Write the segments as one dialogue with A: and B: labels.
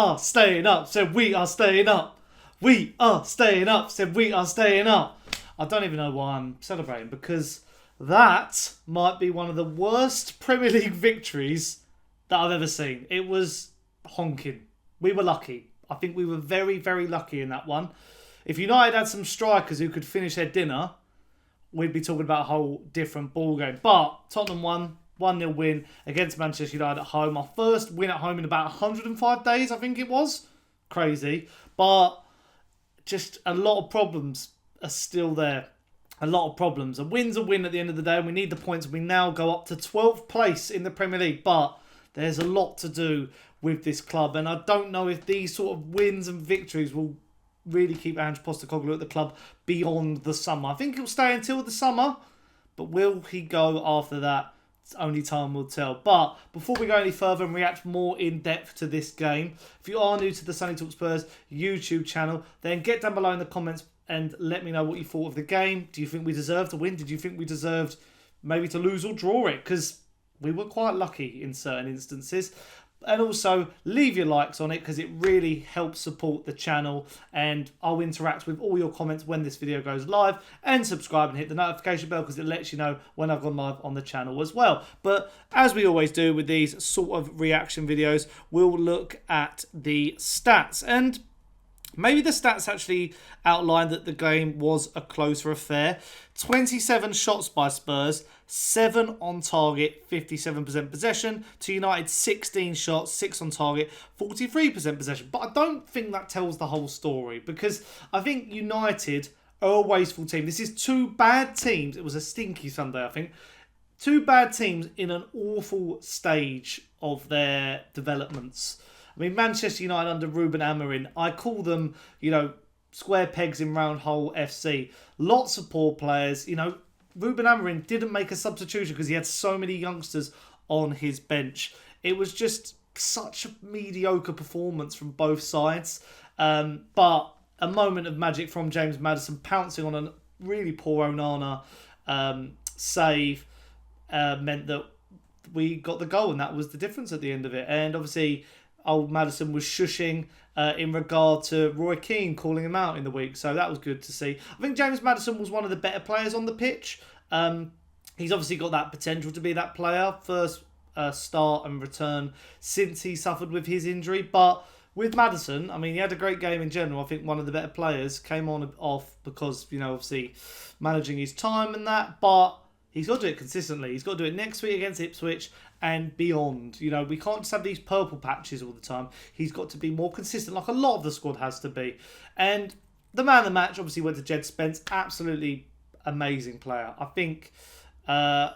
A: are staying up. Said we are staying up. We are staying up. Said we are staying up. I don't even know why I'm celebrating, because that might be one of the worst Premier League victories that I've ever seen. It was honking. We were lucky. I think we were very, very lucky in that one. If United had some strikers who could finish their dinner, we'd be talking about a whole different ballgame. But Tottenham won. 1-0 win against Manchester United at home. Our first win at home in about 105 days, I think it was. Crazy. But just a lot of problems are still there. A lot of problems. A win's a win at the end of the day, and we need the points. We now go up to 12th place in the Premier League. But there's a lot to do with this club. And I don't know if these sort of wins and victories will really keep Ange Postecoglou at the club beyond the summer. I think he'll stay until the summer. But will he go after that? Only time will tell. But before we go any further and react more in depth to this game, if you are new to the Sunny Talk Spurs YouTube channel, then get down below in the comments and let me know what you thought of the game. Do you think we deserved to win? Did you think we deserved maybe to lose or draw it? Because we were quite lucky in certain instances. And also, leave your likes on it, because it really helps support the channel. And I'll interact with all your comments when this video goes live. And subscribe and hit the notification bell, because it lets you know when I've gone live on the channel as well. But as we always do with these sort of reaction videos, we'll look at the stats. And maybe the stats actually outline that the game was a closer affair. 27 shots by Spurs, 7 on target, 57% possession. To United, 16 shots, 6 on target, 43% possession. But I don't think that tells the whole story, because I think United are a wasteful team. This is two bad teams. It was a stinky Sunday, I think. Two bad teams in an awful stage of their developments. I mean, Manchester United under Ruben Amorim, I call them, square pegs in round hole FC. Lots of poor players. Ruben Amorim didn't make a substitution because he had so many youngsters on his bench. It was just such a mediocre performance from both sides. But a moment of magic from James Maddison, pouncing on a really poor Onana save, meant that we got the goal, and that was the difference at the end of it. And obviously, old Maddison was shushing in regard to Roy Keane calling him out in the week. So that was good to see. I think James Maddison was one of the better players on the pitch. He's obviously got that potential to be that player. First start and return since he suffered with his injury. But with Maddison, I mean, he had a great game in general. I think one of the better players came on and off because, obviously managing his time and that. But he's got to do it consistently. He's got to do it next week against Ipswich and beyond. We can't just have these purple patches all the time. He's got to be more consistent, like a lot of the squad has to be. And the man of the match obviously went to Jed Spence. Absolutely amazing player. I think, the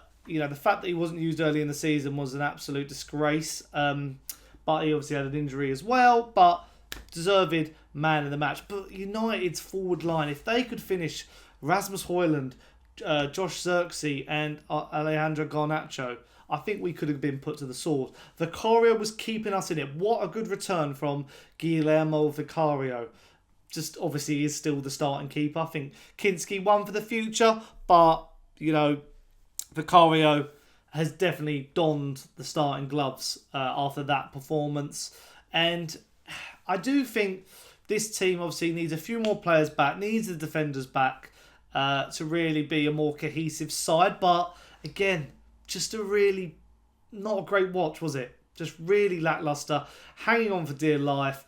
A: fact that he wasn't used early in the season was an absolute disgrace. But he obviously had an injury as well. But deserved man of the match. But United's forward line, if they could finish Rasmus Højlund, Josh Zirkzee and Alejandro Garnacho, I think we could have been put to the sword. Vicario was keeping us in it. What a good return from Guillermo Vicario. Just obviously is still the starting keeper. I think Kinski won for the future, but Vicario has definitely donned the starting gloves after that performance. And I do think this team obviously needs a few more players back, needs the defenders back to really be a more cohesive side. But again, just a really not a great watch, was it? Just really lacklustre, hanging on for dear life.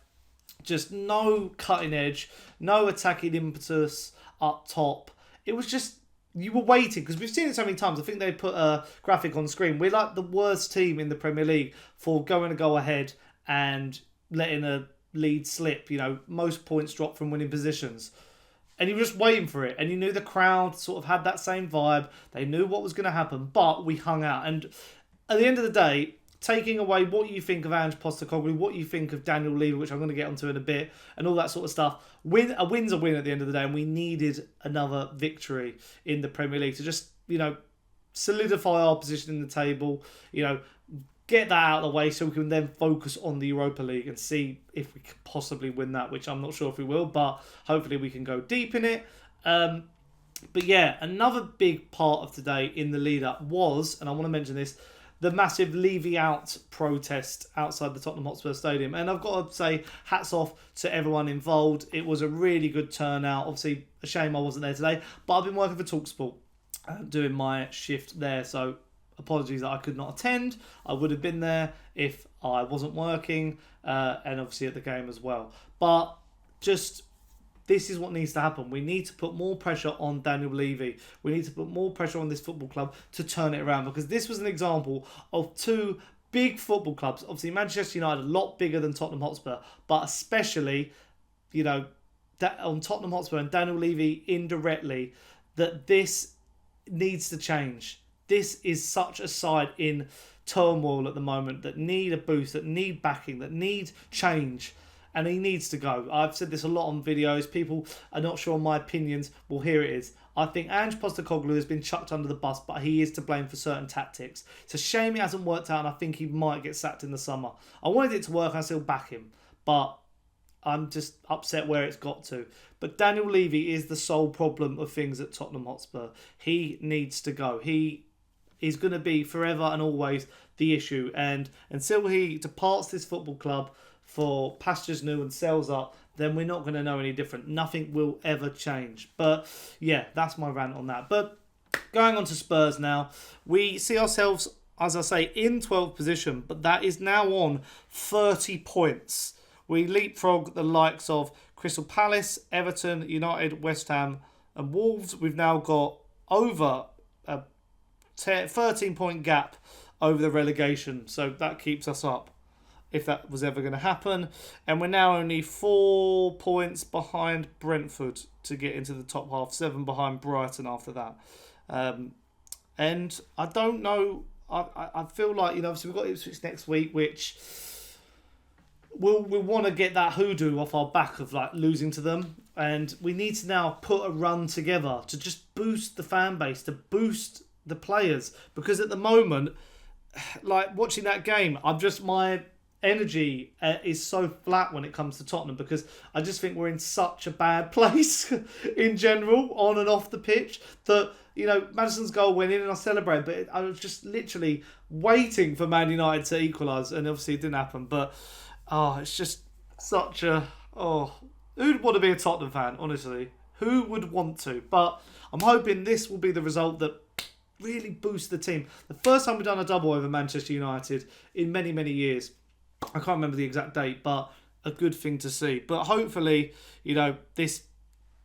A: Just no cutting edge, no attacking impetus up top. It was just, you were waiting, because we've seen it so many times. I think they put a graphic on screen. We're like the worst team in the Premier League for going to go ahead and letting a lead slip. Most points drop from winning positions. And you were just waiting for it. And you knew the crowd sort of had that same vibe. They knew what was going to happen. But we hung out. And at the end of the day, taking away what you think of Ange Postecoglou, what you think of Daniel Levy, which I'm going to get onto in a bit, and all that sort of stuff, a win's a win at the end of the day. And we needed another victory in the Premier League to just, solidify our position in the table, get that out of the way so we can then focus on the Europa League and see if we can possibly win that, which I'm not sure if we will, but hopefully we can go deep in it. But yeah, another big part of today in the lead-up was, and I want to mention this, the massive Levy Out protest outside the Tottenham Hotspur Stadium. And I've got to say, hats off to everyone involved. It was a really good turnout. Obviously, a shame I wasn't there today, but I've been working for TalkSport, doing my shift there. So apologies that I could not attend. I would have been there if I wasn't working, and obviously at the game as well. But just, this is what needs to happen. We need to put more pressure on Daniel Levy. We need to put more pressure on this football club to turn it around, because this was an example of two big football clubs. Obviously, Manchester United a lot bigger than Tottenham Hotspur, but especially, you know, that on Tottenham Hotspur and Daniel Levy indirectly, that this needs to change. This is such a side in turmoil at the moment that need a boost, that need backing, that need change. And he needs to go. I've said this a lot on videos. People are not sure on my opinions. Well, here it is. I think Ange Postecoglou has been chucked under the bus, but he is to blame for certain tactics. It's a shame it hasn't worked out, and I think he might get sacked in the summer. I wanted it to work, and I still back him. But I'm just upset where it's got to. But Daniel Levy is the sole problem of things at Tottenham Hotspur. He needs to go. He is going to be forever and always the issue. And until he departs this football club for pastures new and sells up, then we're not going to know any different. Nothing will ever change. But yeah, that's my rant on that. But going on to Spurs now, we see ourselves, as I say, in 12th position, but that is now on 30 points. We leapfrog the likes of Crystal Palace, Everton, United, West Ham and Wolves. We've now got over a 13-point gap over the relegation, so that keeps us up, if that was ever going to happen. And we're now only 4 points behind Brentford to get into the top half, 7 behind Brighton after that. And I don't know, I feel like, obviously we've got Ipswich next week, which we'll want to get that hoodoo off our back of like losing to them. And we need to now put a run together to just boost the fan base, to boost the players. Because at the moment, like watching that game, my energy is so flat when it comes to Tottenham, because I just think we're in such a bad place in general, on and off the pitch, that, Maddison's goal went in and I celebrated, but I was just literally waiting for Man United to equalise, and obviously it didn't happen. But, it's just such a... who'd want to be a Tottenham fan, honestly? Who would want to? But I'm hoping this will be the result that really boosts the team. The first time we've done a double over Manchester United in many, many years. I can't remember the exact date, but a good thing to see. But hopefully, this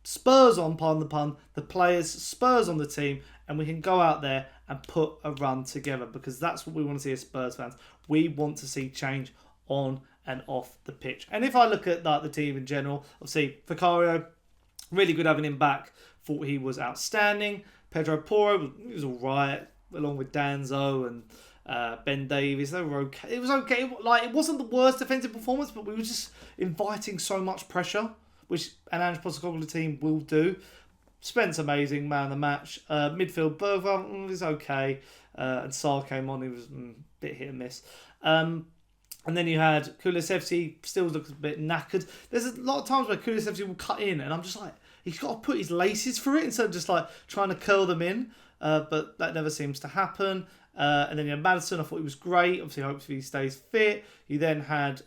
A: spurs on, pardon the pun, the players, spurs on the team, and we can go out there and put a run together, because that's what we want to see as Spurs fans. We want to see change on and off the pitch. And if I look at the team in general, obviously, Vicario, really good having him back. Thought he was outstanding. Pedro Porro, he was all right, along with Danzo and Ben Davies. They were okay. It was okay. It wasn't the worst defensive performance, but we were just inviting so much pressure, which an Ange Postecoglou team will do. Spence amazing, man of the match. Midfield, Bergvall was okay. And Sarr came on, he was a bit hit and miss. And then you had Kulusevski, still looks a bit knackered. There's a lot of times where Kulusevski will cut in, and I'm just like, he's got to put his laces through it instead of just like trying to curl them in. But that never seems to happen. And then you had Maddison. I thought he was great. Obviously, hopefully he stays fit. You then had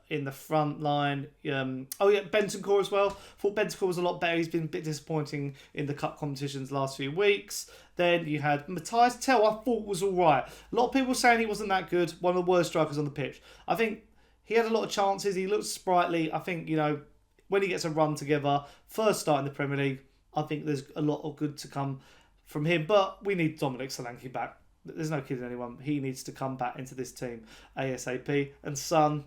A: in the front line, Bentancur as well. Thought Bentancur was a lot better. He's been a bit disappointing in the cup competitions the last few weeks. Then you had Matthijs. I thought was all right. A lot of people saying he wasn't that good. One of the worst strikers on the pitch. I think he had a lot of chances. He looked sprightly. I think, when he gets a run together, first start in the Premier League, I think there's a lot of good to come from him. But we need Dominic Solanke back. There's no kidding anyone. He needs to come back into this team ASAP. And Son,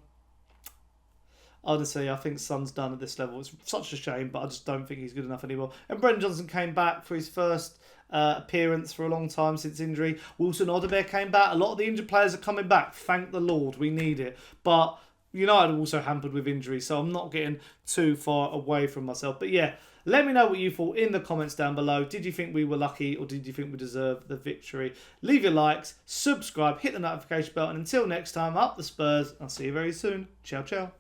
A: honestly, I think Son's done at this level. It's such a shame, but I just don't think he's good enough anymore. And Brendan Johnson came back for his first appearance for a long time since injury. Wilson Odobert came back. A lot of the injured players are coming back. Thank the Lord. We need it. But United are also hampered with injury, so I'm not getting too far away from myself. But yeah, let me know what you thought in the comments down below. Did you think we were lucky, or did you think we deserved the victory? Leave your likes, subscribe, hit the notification bell, and until next time, up the Spurs. I'll see you very soon. Ciao, ciao.